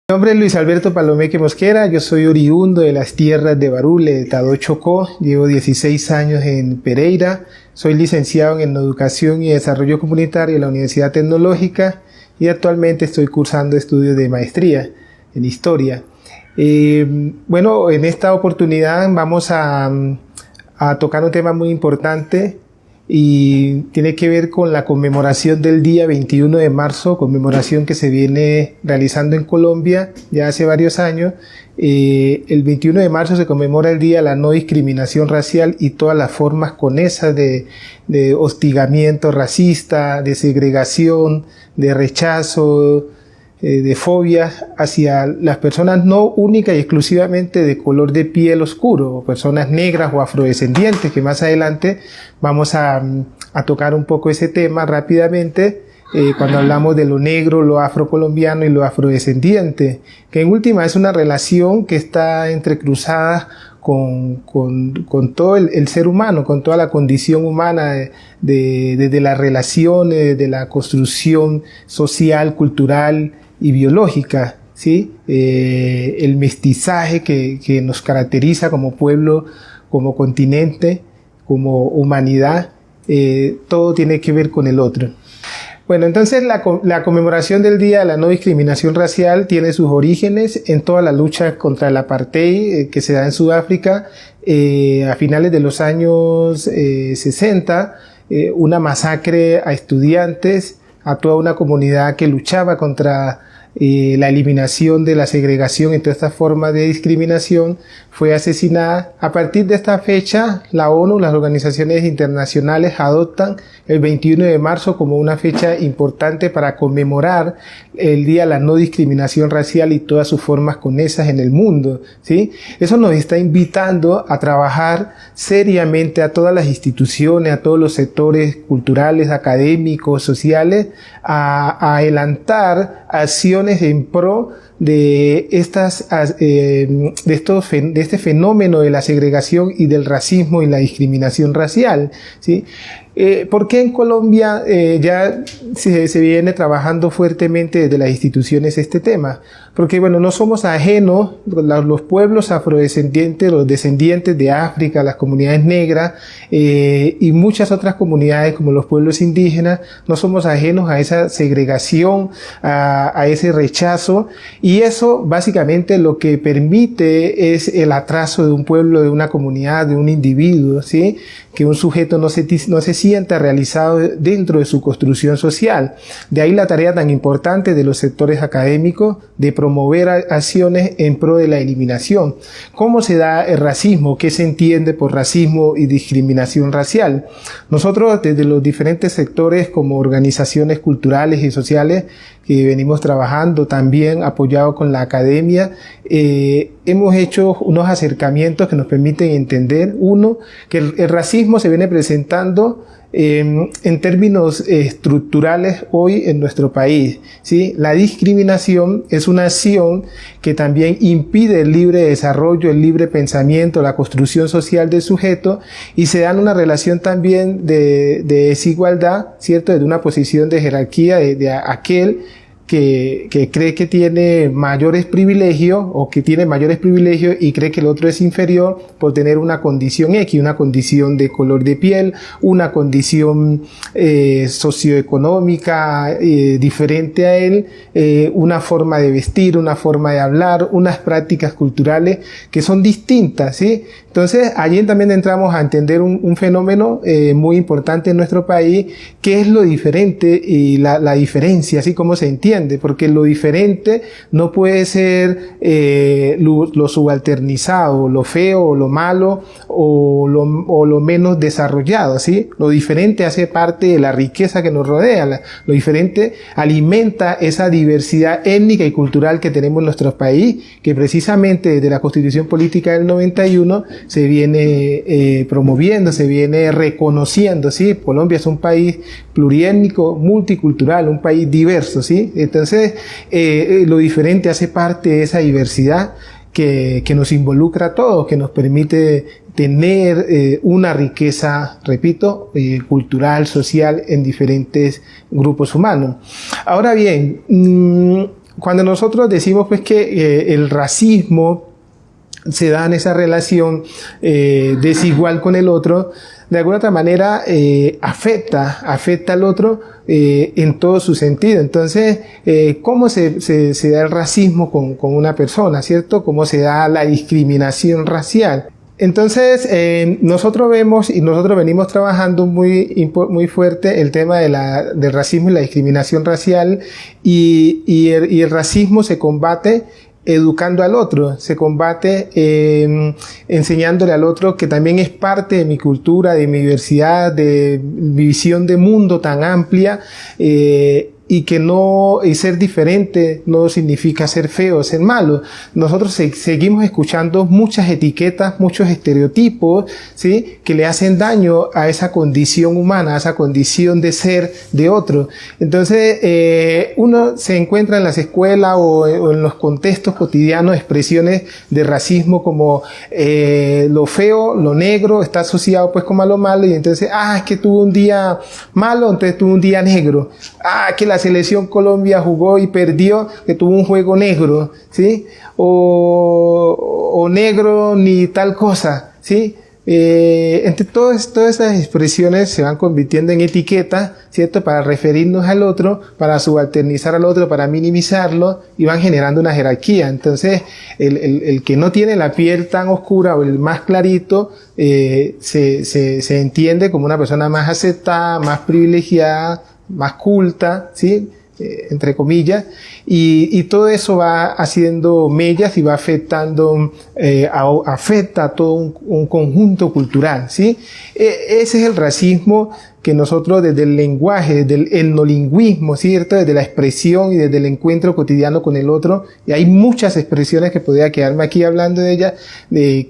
Mi nombre es Luis Alberto Palomeque Mosquera, yo soy oriundo de las tierras de Barule, Tadó, Chocó, llevo 16 años en Pereira, soy licenciado en Educación y Desarrollo Comunitario en la Universidad Tecnológica y actualmente estoy cursando estudios de maestría en Historia. Bueno, en esta oportunidad vamos a tocar un tema muy importante y tiene que ver con la conmemoración del día 21 de marzo, conmemoración que se viene realizando en Colombia ya hace varios años. El 21 de marzo se conmemora el Día de la No Discriminación Racial y todas las formas conexas de hostigamiento racista, de segregación, de rechazo, de fobia hacia las personas no única y exclusivamente de color de piel oscuro, o personas negras o afrodescendientes, que más adelante vamos a tocar un poco ese tema rápidamente, cuando hablamos de lo negro, lo afrocolombiano y lo afrodescendiente, que en última es una relación que está entrecruzada con todo el ser humano, con toda la condición humana, desde las relaciones, de la construcción social, cultural y biológica, ¿sí? El mestizaje que nos caracteriza como pueblo, como continente, como humanidad, todo tiene que ver con el otro. Bueno, entonces la conmemoración del Día de la No Discriminación Racial tiene sus orígenes en toda la lucha contra el apartheid que se da en Sudáfrica a finales de los años 60, una masacre a estudiantes, a toda una comunidad que luchaba contra la eliminación de la segregación y todas estas formas de discriminación, fue asesinada. A partir de esta fecha, la ONU, las organizaciones internacionales adoptan el 21 de marzo como una fecha importante para conmemorar el Día de la No Discriminación Racial y todas sus formas conexas en el mundo, ¿sí? Eso nos está invitando a trabajar seriamente a todas las instituciones, a todos los sectores culturales, académicos, sociales, a adelantar acciones en pro de este fenómeno de la segregación y del racismo y la discriminación racial, ¿sí? ¿Por qué en Colombia ya se viene trabajando fuertemente desde las instituciones este tema? Porque, bueno, no somos ajenos, los pueblos afrodescendientes, los descendientes de África, las comunidades negras y muchas otras comunidades como los pueblos indígenas, no somos ajenos a esa segregación, a ese rechazo, y eso básicamente lo que permite es el atraso de un pueblo, de una comunidad, de un individuo, ¿sí? Que un sujeto no se sienta realizado dentro de su construcción social. De ahí la tarea tan importante de los sectores académicos de promover acciones en pro de la eliminación. ¿Cómo se da el racismo? ¿Qué se entiende por racismo y discriminación racial? Nosotros desde los diferentes sectores como organizaciones culturales y sociales que venimos trabajando, también apoyado con la academia, hemos hecho unos acercamientos que nos permiten entender, uno, que el racismo se viene presentando en términos estructurales hoy en nuestro país, ¿sí? La discriminación es una acción que también impide el libre desarrollo, el libre pensamiento, la construcción social del sujeto, y se da una relación también de desigualdad, ¿cierto? De una posición de jerarquía de aquel que cree que tiene mayores privilegios o que tiene mayores privilegios y cree que el otro es inferior por tener una condición X, una condición de color de piel, una condición socioeconómica diferente a él, una forma de vestir, una forma de hablar, unas prácticas culturales que son distintas, ¿sí? Entonces, allí también entramos a entender un fenómeno muy importante en nuestro país, que es lo diferente y la diferencia, así como se entiende, porque lo diferente no puede ser lo subalternizado, lo feo, o lo malo, o lo menos desarrollado, ¿sí? Lo diferente hace parte de la riqueza que nos rodea, lo diferente alimenta esa diversidad étnica y cultural que tenemos en nuestro país, que precisamente desde la Constitución Política del 91 se viene promoviendo, se viene reconociendo, ¿sí? Colombia es un país pluriétnico, multicultural, un país diverso, ¿sí? Entonces, lo diferente hace parte de esa diversidad que nos involucra a todos, que nos permite tener una riqueza, repito, cultural, social en diferentes grupos humanos. Ahora bien, cuando nosotros decimos pues que el racismo se da en esa relación desigual con el otro, de alguna otra manera afecta al otro en todo su sentido. Entonces, ¿cómo se da el racismo con una persona, cierto? ¿Cómo se da la discriminación racial? Entonces, nosotros vemos y nosotros venimos trabajando muy fuerte el tema del racismo y la discriminación racial, y el racismo se combate educando al otro, se combate enseñándole al otro que también es parte de mi cultura, de mi diversidad, de mi visión de mundo tan amplia, y que y ser diferente no significa ser feo, ser malo. Nosotros seguimos escuchando muchas etiquetas, muchos estereotipos, ¿sí?, que le hacen daño a esa condición humana, a esa condición de ser de otro. Entonces, uno se encuentra en las escuelas o en los contextos cotidianos expresiones de racismo como lo feo, lo negro, está asociado pues como a lo malo, y entonces, es que tuvo un día malo, entonces tuvo un día negro. Que la selección Colombia jugó y perdió, que tuvo un juego negro, ¿sí? O negro ni tal cosa, ¿sí? Entre todas esas expresiones se van convirtiendo en etiquetas, ¿cierto?, para referirnos al otro, para subalternizar al otro, para minimizarlo, y van generando una jerarquía. Entonces, el que no tiene la piel tan oscura o el más clarito, se entiende como una persona más aceptada, más privilegiada, más culta, ¿sí?, entre comillas, y todo eso va haciendo mellas y va afectando, afecta a todo un conjunto cultural, ¿sí? Ese es el racismo que nosotros desde el lenguaje, desde el etnolingüismo, ¿cierto?, desde la expresión y desde el encuentro cotidiano con el otro, y hay muchas expresiones que podría quedarme aquí hablando de ellas,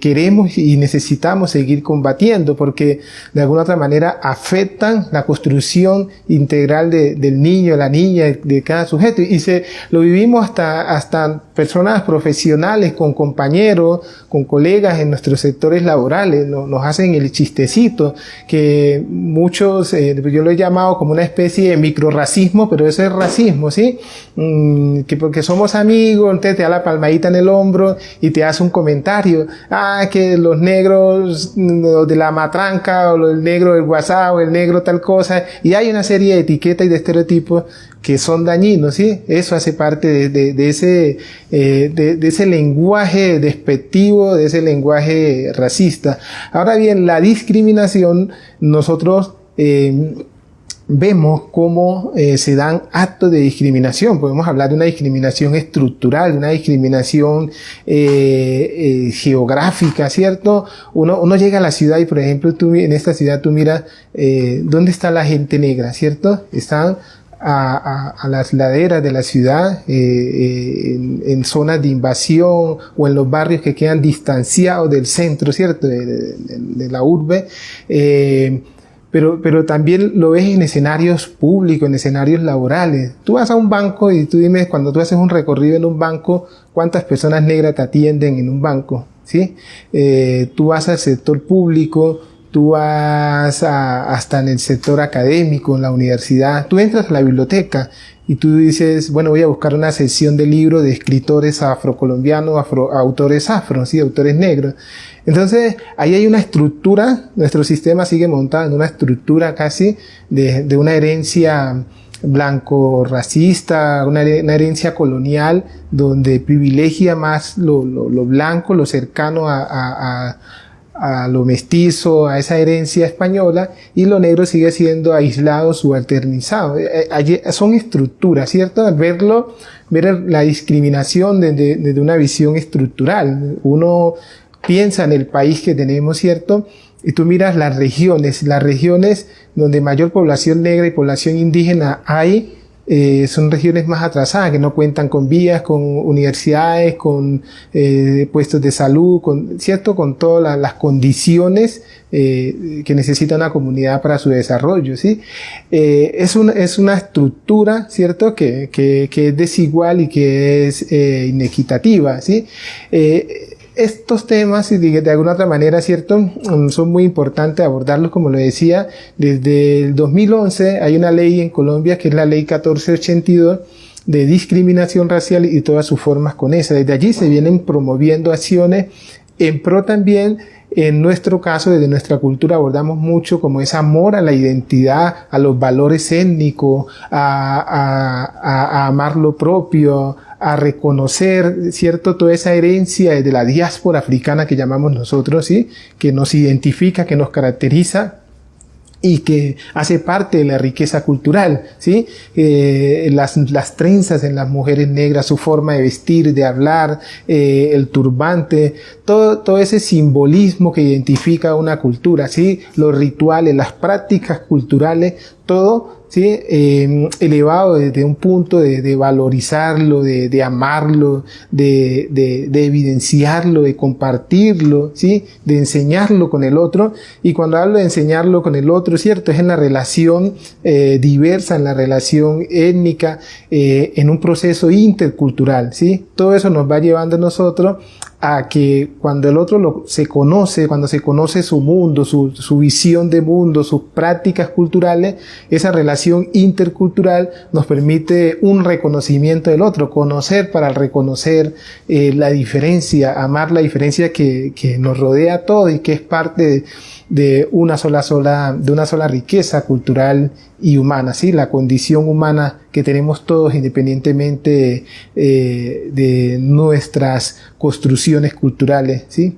queremos y necesitamos seguir combatiendo, porque de alguna otra manera afectan la construcción integral del niño, la niña, de cada sujeto, y lo vivimos hasta personas profesionales, con compañeros, con colegas en nuestros sectores laborales, nos hacen el chistecito, que muchos, yo lo he llamado como una especie de microracismo, pero eso es racismo, ¿sí? Que porque somos amigos, entonces te da la palmadita en el hombro y te hace un comentario, que los negros de la matranca, o el negro del WhatsApp, o el negro tal cosa, y hay una serie de etiquetas y de estereotipos que son dañinos, ¿sí? Eso hace parte de ese lenguaje despectivo, de ese lenguaje racista. Ahora bien, la discriminación, nosotros vemos cómo se dan actos de discriminación. Podemos hablar de una discriminación estructural, de una discriminación geográfica, ¿cierto? Uno llega a la ciudad y, por ejemplo, en esta ciudad tú miras dónde está la gente negra, ¿cierto? Están a las laderas de la ciudad, en zonas de invasión, o en los barrios que quedan distanciados del centro, ¿cierto?, de la urbe, pero también lo ves en escenarios públicos, en escenarios laborales. Tú vas a un banco y tú dime, cuando tú haces un recorrido en un banco, ¿cuántas personas negras te atienden en un banco? ¿Sí? Tú vas al sector público, tú vas hasta en el sector académico, en la universidad, tú entras a la biblioteca y tú dices, bueno, voy a buscar una sección de libros de escritores afrocolombianos, autores afro, ¿sí?, autores negros. Entonces, ahí hay una estructura, nuestro sistema sigue montado en una estructura casi de una herencia blanco racista, una herencia colonial, donde privilegia más lo blanco, lo cercano a lo mestizo, a esa herencia española, y lo negro sigue siendo aislado, subalternizado. Son estructuras, ¿cierto? Ver la discriminación desde una visión estructural. Uno piensa en el país que tenemos, ¿cierto? Y tú miras las regiones donde mayor población negra y población indígena hay, son regiones más atrasadas, que no cuentan con vías, con universidades, con puestos de salud, ¿cierto?, con todas las condiciones que necesita una comunidad para su desarrollo, ¿sí? Es una estructura, ¿cierto?, que es desigual y que es inequitativa, ¿sí? Estos temas, de alguna otra manera, ¿cierto?, son muy importantes abordarlos, como lo decía. Desde el 2011 hay una ley en Colombia que es la ley 1482, de discriminación racial y todas sus formas con esa. Desde allí se vienen promoviendo acciones en pro también. En nuestro caso, desde nuestra cultura abordamos mucho como ese amor a la identidad, a los valores étnicos, a amar lo propio, a reconocer, ¿cierto?, toda esa herencia de la diáspora africana que llamamos nosotros, ¿sí?, que nos identifica, que nos caracteriza y que hace parte de la riqueza cultural, ¿sí? Las trenzas en las mujeres negras, su forma de vestir, de hablar, el turbante, todo ese simbolismo que identifica una cultura, ¿sí? Los rituales, las prácticas culturales, todo, ¿sí?, elevado desde un punto de valorizarlo, de amarlo, de evidenciarlo, de compartirlo, ¿sí?, de enseñarlo con el otro. Y cuando hablo de enseñarlo con el otro, ¿cierto?, es en la relación diversa, en la relación étnica, en un proceso intercultural, ¿sí? Todo eso nos va llevando a nosotros a que cuando el otro se conoce, cuando se conoce su mundo, su visión de mundo, sus prácticas culturales, esa relación intercultural nos permite un reconocimiento del otro, conocer para reconocer la diferencia, amar la diferencia que nos rodea a todos y que es parte de una sola riqueza cultural y humana, ¿sí? La condición humana que tenemos todos independientemente de nuestras construcciones culturales, ¿sí?